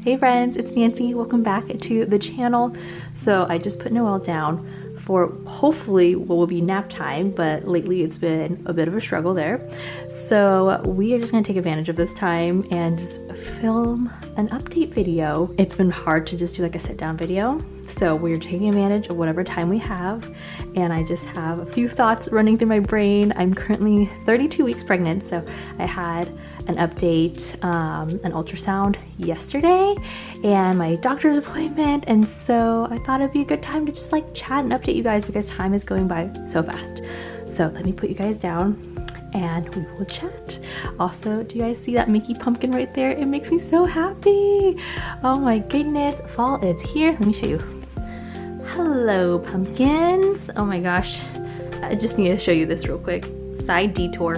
Hey friends, it's Nancy. Welcome back to the channel. So I just put Noelle down for hopefully what will be nap time, but lately it's been a bit of a struggle there. So we are just gonna take advantage of this time and just film an update video. It's been hard to just do like a sit down video. So we're taking advantage of whatever time we have. And I just have a few thoughts running through my brain. I'm currently 32 weeks pregnant. So I had an update, an ultrasound yesterday and my doctor's appointment. And so I thought it'd be a good time to just like chat and update you guys because time is going by so fast. So let me put you guys down and we will chat. Also, do you guys see that Mickey pumpkin right there? It makes me so happy. Oh my goodness, fall is here. Let me show you. Hello, pumpkins. Oh my gosh, I just need to show you this real quick. Side detour.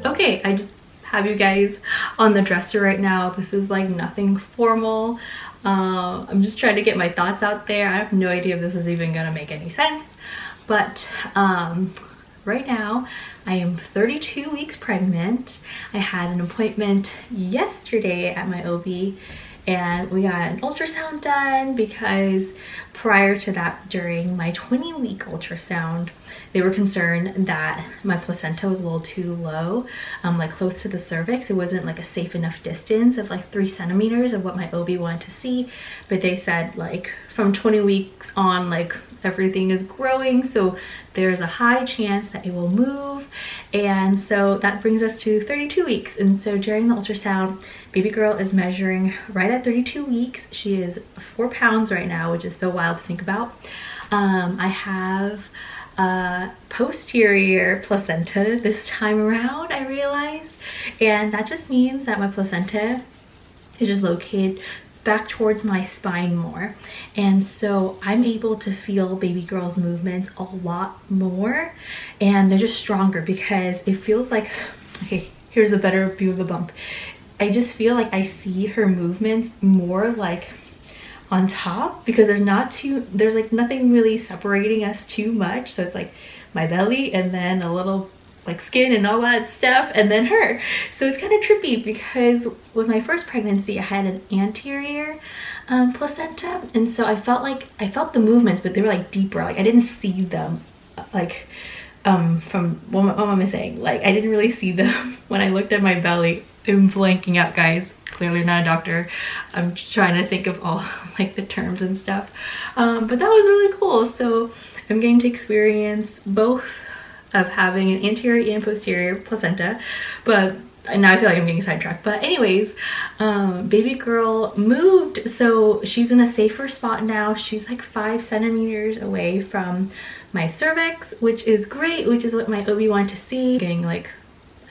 Okay, I just have you guys on the dresser right now. This is like nothing formal. I'm just trying to get my thoughts out there. I have no idea if this is even gonna make any sense, but right now I am 32 weeks pregnant. I had an appointment yesterday at my OB and we got an ultrasound done because prior to that, during my 20-week ultrasound, they were concerned that my placenta was a little too low, like close to the cervix. It wasn't like a safe enough distance of like 3 centimeters of what my OB wanted to see. But they said like from 20 weeks on, like everything is growing, so there's a high chance that it will move. And so that brings us to 32 weeks. And so during the ultrasound, baby girl is measuring right at 32 weeks. She is 4 pounds right now, which is so wild to think about. I have a posterior placenta this time around, I realized, and that just means that my placenta is just located back towards my spine more, and so I'm able to feel baby girl's movements a lot more, and they're just stronger because it feels like, okay, here's a better view of the bump. I just feel like I see her movements more like on top because there's like nothing really separating us too much. So it's like my belly and then a little like skin and all that stuff and then her. So it's kind of trippy because with my first pregnancy I had an anterior placenta, and so I felt the movements, but they were like deeper. Like I didn't see them like from what am I saying? Like I didn't really see them when I looked at my belly. I'm blanking out, guys. Clearly not a doctor. I'm just trying to think of all like the terms and stuff. But that was really cool. So I'm getting to experience both of having an anterior and posterior placenta, but now I feel like I'm getting sidetracked. But anyways, baby girl moved, so she's in a safer spot now. She's like 5 centimeters away from my cervix, which is great, which is what my OB wanted to see. Getting like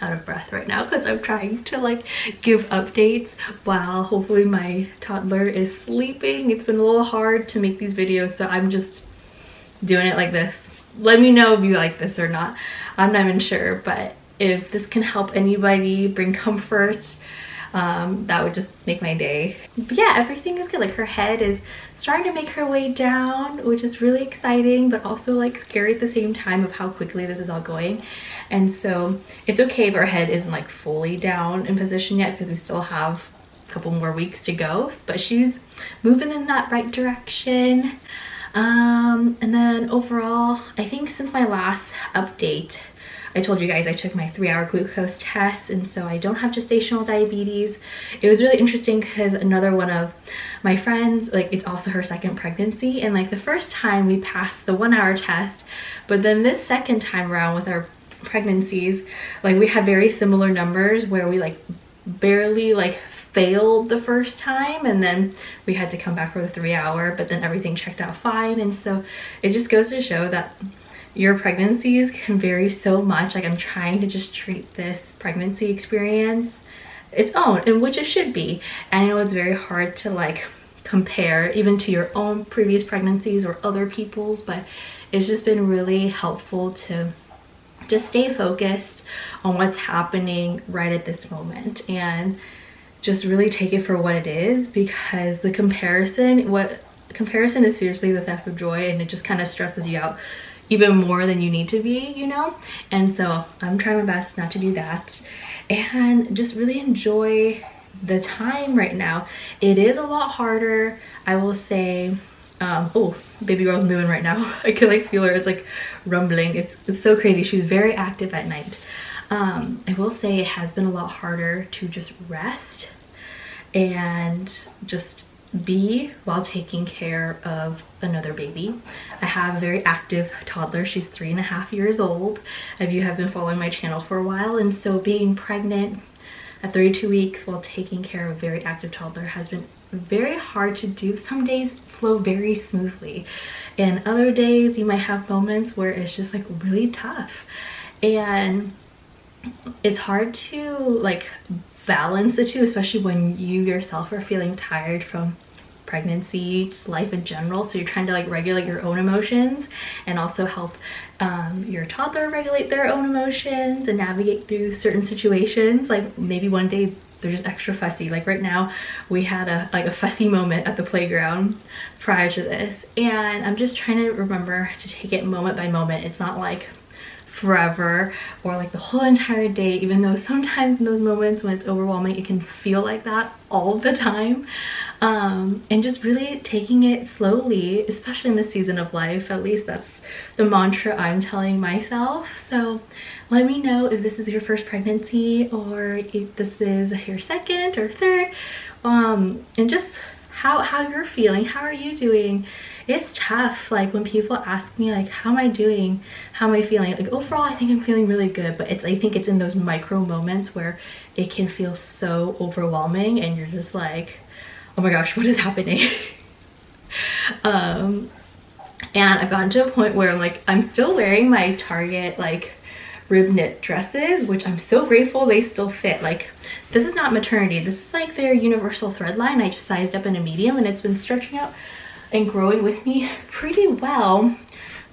out of breath right now because I'm trying to like give updates while hopefully my toddler is sleeping. It's been a little hard to make these videos, so I'm just doing it like this. Let me know if you like this or not. I'm not even sure, but if this can help anybody, bring comfort, that would just make my day. But yeah, everything is good. Like her head is starting to make her way down, which is really exciting, but also like scary at the same time of how quickly this is all going. And so it's okay if her head isn't like fully down in position yet because we still have a couple more weeks to go, but she's moving in that right direction. And then overall, I think since my last update, I told you guys I took my 3-hour glucose test, and so I don't have gestational diabetes. It was really interesting because another one of my friends, like it's also her second pregnancy, and like the first time we passed the 1-hour test, but then this second time around with our pregnancies, like we had very similar numbers where we like barely like failed the first time, and then we had to come back for the 3-hour, but then everything checked out fine. And so it just goes to show that your pregnancies can vary so much. Like I'm trying to just treat this pregnancy experience its own, and which it should be. And I know it's very hard to like compare even to your own previous pregnancies or other people's, but it's just been really helpful to just stay focused on what's happening right at this moment and just really take it for what it is, because the comparison is seriously the theft of joy, and it just kind of stresses you out even more than you need to be, you know? And so I'm trying my best not to do that and just really enjoy the time right now, it is a lot harder, I will say. Oh, baby girl's moving right now. I can like feel her, it's like rumbling. It's so crazy. She's very active at night. I will say it has been a lot harder to just rest and just be while taking care of another baby. I have a very active toddler. She's 3.5 years old, if you have been following my channel for a while. And so being pregnant at 32 weeks while taking care of a very active toddler has been very hard to do. Some days flow very smoothly, and other days you might have moments where it's just like really tough, and it's hard to like balance the two, especially when you yourself are feeling tired from pregnancy, just life in general. So you're trying to like regulate your own emotions and also help your toddler regulate their own emotions and navigate through certain situations. Like maybe one day they're just extra fussy. Like right now we had a fussy moment at the playground prior to this, and I'm just trying to remember to take it moment by moment. It's not like forever or like the whole entire day, even though sometimes in those moments when it's overwhelming it can feel like that all the time. And just really taking it slowly, especially in this season of life. At least that's the mantra I'm telling myself. So let me know if this is your first pregnancy or if this is your second or third, and just how you're feeling. How are you doing? It's tough, like when people ask me like how am I doing, how am I feeling, like overall I think I'm feeling really good, but I think it's in those micro moments where it can feel so overwhelming and you're just like, oh my gosh, what is happening? And I've gotten to a point where I'm still wearing my Target like rib knit dresses, which I'm so grateful they still fit. Like this is not maternity, this is like their universal thread line. I just sized up in a medium and it's been stretching out and growing with me pretty well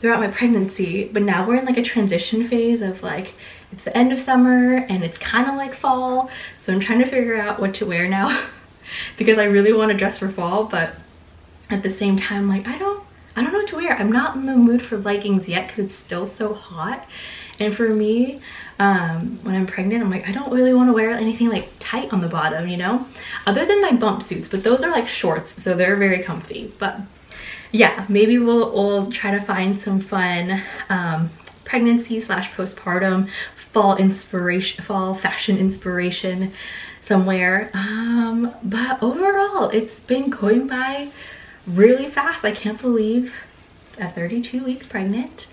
throughout my pregnancy. But now we're in like a transition phase of like it's the end of summer and it's kind of like fall, so I'm trying to figure out what to wear now because I really want to dress for fall, but at the same time like I don't know what to wear. I'm not in the mood for leggings yet because it's still so hot. And for me, when I'm pregnant, I'm like, I don't really want to wear anything like tight on the bottom, you know, other than my bump suits, but those are like shorts, so they're very comfy. But yeah, maybe we'll try to find some fun pregnancy / postpartum fall fashion inspiration somewhere. But overall, it's been going by really fast. I can't believe at 32 weeks pregnant.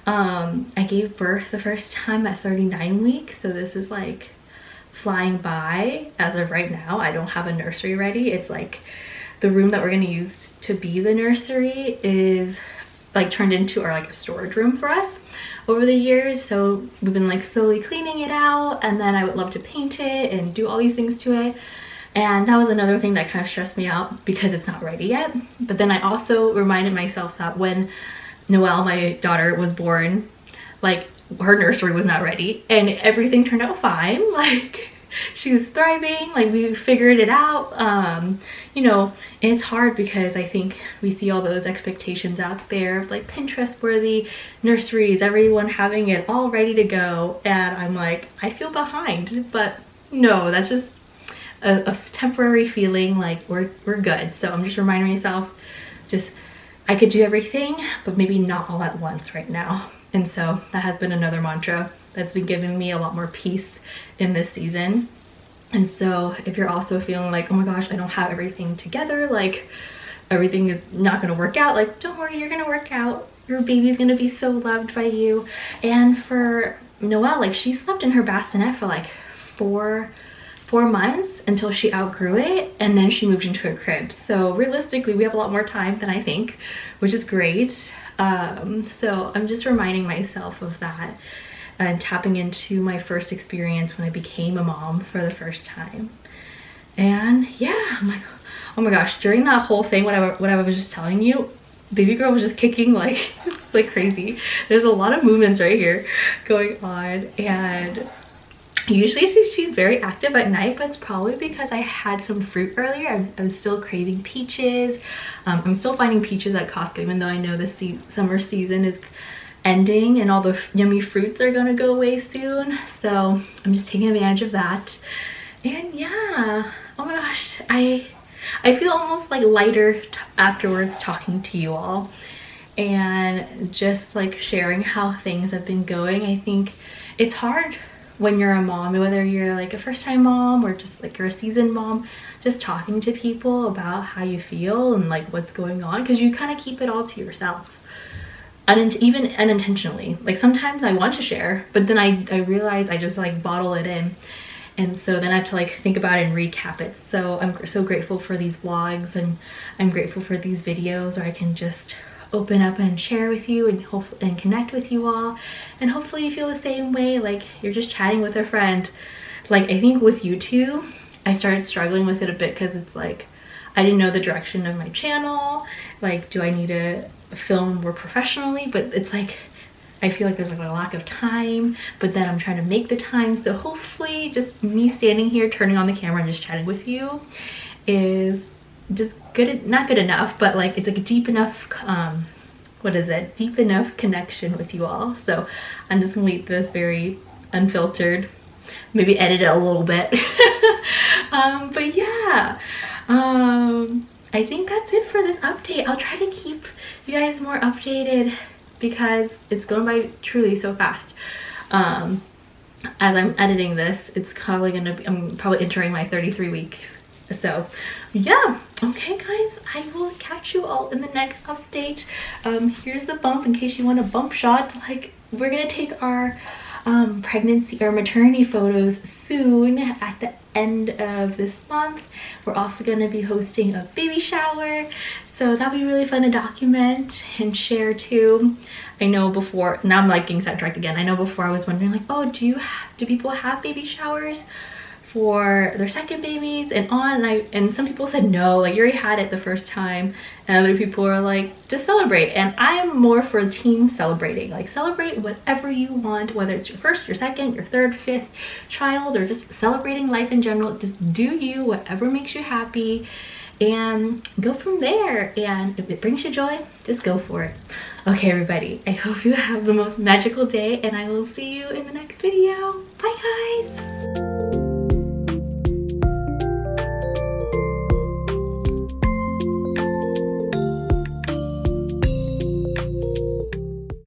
I gave birth the first time at 39 weeks, so this is like flying by as of right now. I don't have a nursery ready. It's like the room that we're going to use to be the nursery is like turned into our like a storage room for us over the years. So we've been like slowly cleaning it out, and then I would love to paint it and do all these things to it. And that was another thing that kind of stressed me out because it's not ready yet. But then I also reminded myself that when Noelle, my daughter, was born, like her nursery was not ready and everything turned out fine. Like she was thriving, like we figured it out. You know, and it's hard because I think we see all those expectations out there of like Pinterest worthy nurseries, everyone having it all ready to go, and I'm like, I feel behind. But no, that's just a temporary feeling. Like we're good. So I'm just reminding myself, just I could do everything, but maybe not all at once right now. And so that has been another mantra that's been giving me a lot more peace in this season. And so if you're also feeling like, oh my gosh, I don't have everything together, like everything is not gonna work out, like don't worry, you're gonna work out. Your baby's gonna be so loved by you. And for Noelle, like she slept in her bassinet for like four months until she outgrew it, and then she moved into a crib. So realistically we have a lot more time than I think, which is great. So I'm just reminding myself of that and tapping into my first experience when I became a mom for the first time. And yeah, I'm like, oh my gosh, during that whole thing, what I was just telling you, baby girl was just kicking like it's like crazy. There's a lot of movements right here going on, and usually she's very active at night, but it's probably because I had some fruit earlier. I was still craving peaches. I'm still finding peaches at Costco, even though I know the summer season is ending and all the yummy fruits are gonna go away soon. So I'm just taking advantage of that. And yeah, oh my gosh, I feel almost like lighter afterwards talking to you all and just like sharing how things have been going. I think it's hard when you're a mom, whether you're like a first-time mom or just like you're a seasoned mom, just talking to people about how you feel and like what's going on, because you kind of keep it all to yourself. And even unintentionally, like sometimes I want to share, but then I realize I just like bottle it in, and so then I have to like think about it and recap it. So I'm so grateful for these vlogs, and I'm grateful for these videos where I can just open up and share with you and connect with you all, and hopefully you feel the same way, like you're just chatting with a friend. Like I think with YouTube I started struggling with it a bit because it's like I didn't know the direction of my channel. Like, do I need to film more professionally? But it's like I feel like there's like a lack of time, but then I'm trying to make the time. So hopefully just me standing here turning on the camera and just chatting with you is just good, not good enough, but like it's like a deep enough deep enough connection with you all. So I'm just gonna leave this very unfiltered, maybe edit it a little bit. But yeah, I think that's it for this update. I'll try to keep you guys more updated because it's going by truly so fast. As I'm editing this, it's probably gonna be, I'm probably entering my 33 weeks. So yeah, okay guys, I will catch you all in the next update. Here's the bump in case you want a bump shot. Like, we're gonna take our pregnancy or maternity photos soon at the end of this month. We're also going to be hosting a baby shower, so that'll be really fun to document and share too. I know before, now I'm like getting sidetracked again. I know before I was wondering like, oh, do people have baby showers for their second babies and on, and some people said no, like you already had it the first time, and other people are like just celebrate. And I'm more for team celebrating, like celebrate whatever you want, whether it's your first, your second, your third, fifth child, or just celebrating life in general. Just do you, whatever makes you happy, and go from there. And if it brings you joy, just go for it. Okay everybody, I hope you have the most magical day, and I will see you in the next video. Bye guys.